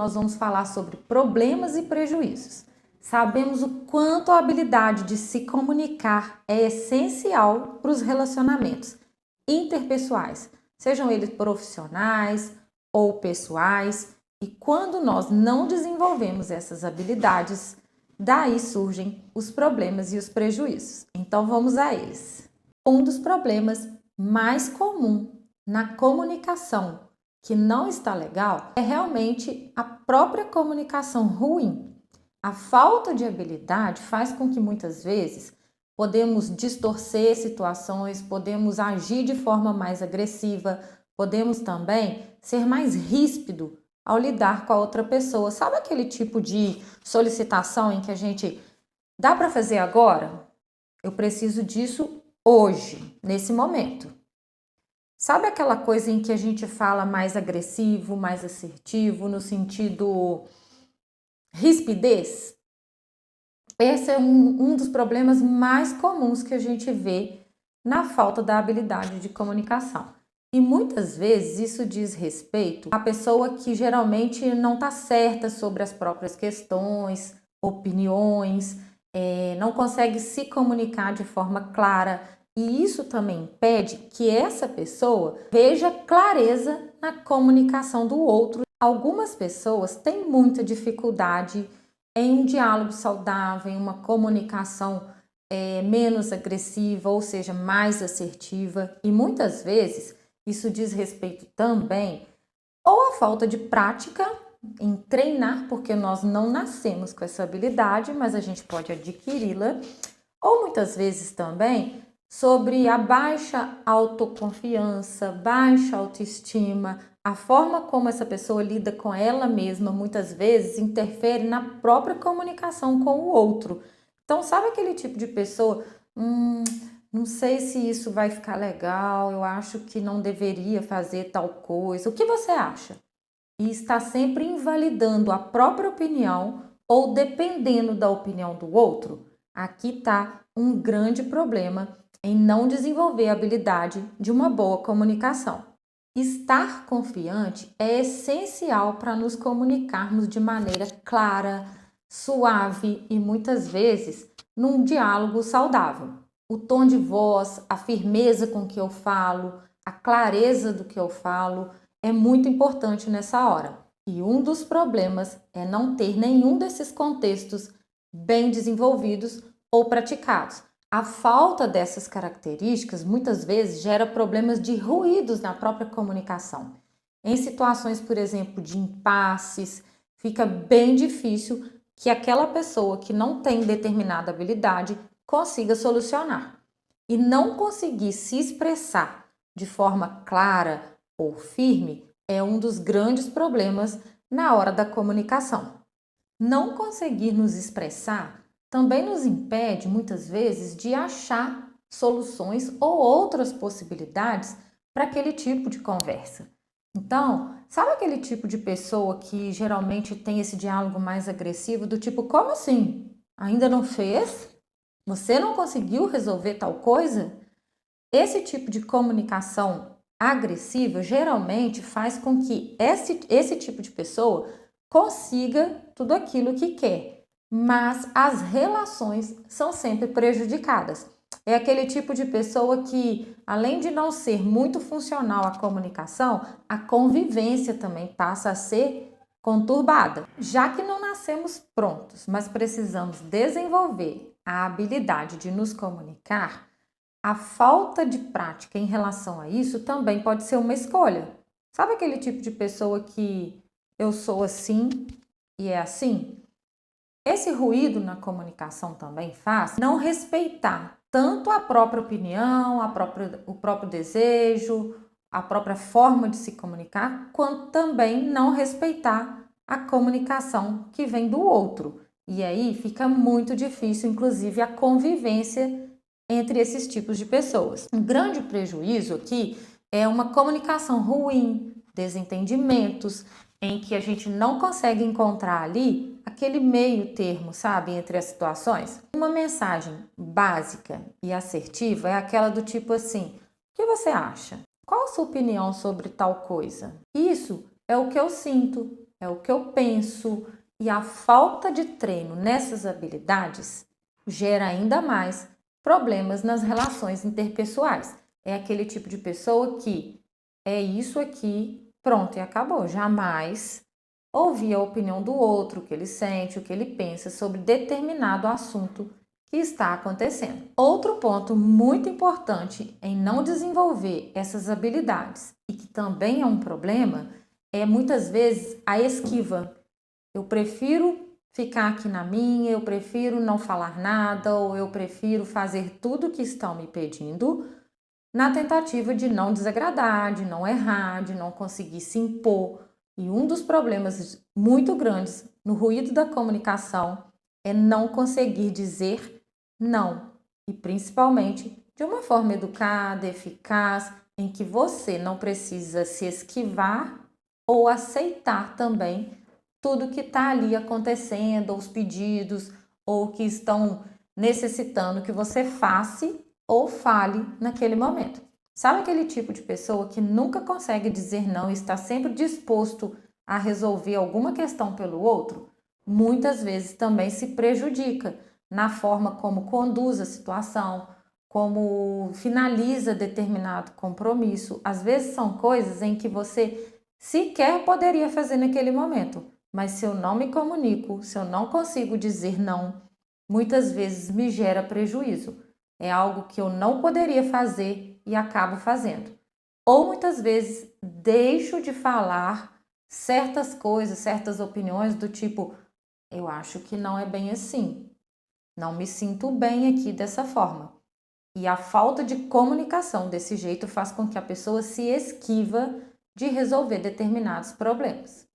nós vamos falar sobre problemas e prejuízos. Sabemos o quanto a habilidade de se comunicar é essencial para os relacionamentos interpessoais, sejam eles profissionais ou pessoais, e quando nós não desenvolvemos essas habilidades, daí surgem os problemas e os prejuízos. Então vamos a eles. Um dos problemas mais comuns na comunicação que não está legal é realmente a própria comunicação ruim. A falta de habilidade faz com que muitas vezes podemos distorcer situações, podemos agir de forma mais agressiva, podemos também ser mais ríspido ao lidar com a outra pessoa. Sabe aquele tipo de solicitação em que a gente dá para fazer agora? Eu preciso disso hoje, nesse momento. Sabe aquela coisa em que a gente fala mais agressivo, mais assertivo, no sentido rispidez? Esse é um dos problemas mais comuns que a gente vê na falta da habilidade de comunicação. E muitas vezes isso diz respeito à pessoa que geralmente não está certa sobre as próprias questões, opiniões, não consegue se comunicar de forma clara. E isso também impede que essa pessoa veja clareza na comunicação do outro. Algumas pessoas têm muita dificuldade em um diálogo saudável, em uma comunicação menos agressiva, ou seja, mais assertiva. E muitas vezes isso diz respeito também ou à falta de prática em treinar, porque nós não nascemos com essa habilidade, mas a gente pode adquiri-la, ou muitas vezes também sobre a baixa autoconfiança, baixa autoestima, a forma como essa pessoa lida com ela mesma, muitas vezes interfere na própria comunicação com o outro. Então, sabe aquele tipo de pessoa, não sei se isso vai ficar legal, eu acho que não deveria fazer tal coisa. O que você acha? E está sempre invalidando a própria opinião ou dependendo da opinião do outro. Aqui está um grande problema em não desenvolver a habilidade de uma boa comunicação. Estar confiante é essencial para nos comunicarmos de maneira clara, suave e muitas vezes num diálogo saudável. O tom de voz, a firmeza com que eu falo, a clareza do que eu falo é muito importante nessa hora. E um dos problemas é não ter nenhum desses contextos bem desenvolvidos ou praticados. A falta dessas características muitas vezes gera problemas de ruídos na própria comunicação. Em situações, por exemplo, de impasses, fica bem difícil que aquela pessoa que não tem determinada habilidade consiga solucionar. E não conseguir se expressar de forma clara ou firme é um dos grandes problemas na hora da comunicação. Não conseguir nos expressar também nos impede, muitas vezes, de achar soluções ou outras possibilidades para aquele tipo de conversa. Então, sabe aquele tipo de pessoa que geralmente tem esse diálogo mais agressivo, do tipo, como assim? Ainda não fez? Você não conseguiu resolver tal coisa? Esse tipo de comunicação agressiva geralmente faz com que esse tipo de pessoa consiga tudo aquilo que quer, mas as relações são sempre prejudicadas. É aquele tipo de pessoa que, além de não ser muito funcional à comunicação, a convivência também passa a ser conturbada. Já que não nascemos prontos, mas precisamos desenvolver a habilidade de nos comunicar, a falta de prática em relação a isso também pode ser uma escolha. Sabe aquele tipo de pessoa que eu sou assim e é assim? Esse ruído na comunicação também faz não respeitar tanto a própria opinião, o próprio desejo, a própria forma de se comunicar, quanto também não respeitar a comunicação que vem do outro. E aí fica muito difícil, inclusive, a convivência entre esses tipos de pessoas. Um grande prejuízo aqui é uma comunicação ruim, desentendimentos, em que a gente não consegue encontrar ali aquele meio termo, sabe, entre as situações. Uma mensagem básica e assertiva é aquela do tipo assim: o que você acha? Qual a sua opinião sobre tal coisa? Isso é o que eu sinto. é o que eu penso, e a falta de treino nessas habilidades gera ainda mais problemas nas relações interpessoais. É aquele tipo de pessoa que é isso aqui, pronto, e acabou. Jamais ouvir a opinião do outro, o que ele sente, o que ele pensa sobre determinado assunto que está acontecendo. Outro ponto muito importante em não desenvolver essas habilidades e que também é um problema é muitas vezes a esquiva. Eu prefiro ficar aqui na minha, eu prefiro não falar nada ou eu prefiro fazer tudo o que estão me pedindo na tentativa de não desagradar, de não errar, de não conseguir se impor. E um dos problemas muito grandes no ruído da comunicação é não conseguir dizer não. E principalmente de uma forma educada, eficaz, em que você não precisa se esquivar ou aceitar também tudo que está ali acontecendo, ou os pedidos, ou que estão necessitando que você faça ou fale naquele momento. Sabe aquele tipo de pessoa que nunca consegue dizer não e está sempre disposto a resolver alguma questão pelo outro? Muitas vezes também se prejudica na forma como conduz a situação, como finaliza determinado compromisso. Às vezes são coisas em que você sequer poderia fazer naquele momento, mas se eu não me comunico, se eu não consigo dizer não, muitas vezes me gera prejuízo. É algo que eu não poderia fazer e acabo fazendo. Ou muitas vezes deixo de falar certas coisas, certas opiniões do tipo, eu acho que não é bem assim. Não me sinto bem aqui dessa forma. E a falta de comunicação desse jeito faz com que a pessoa se esquiva de resolver determinados problemas.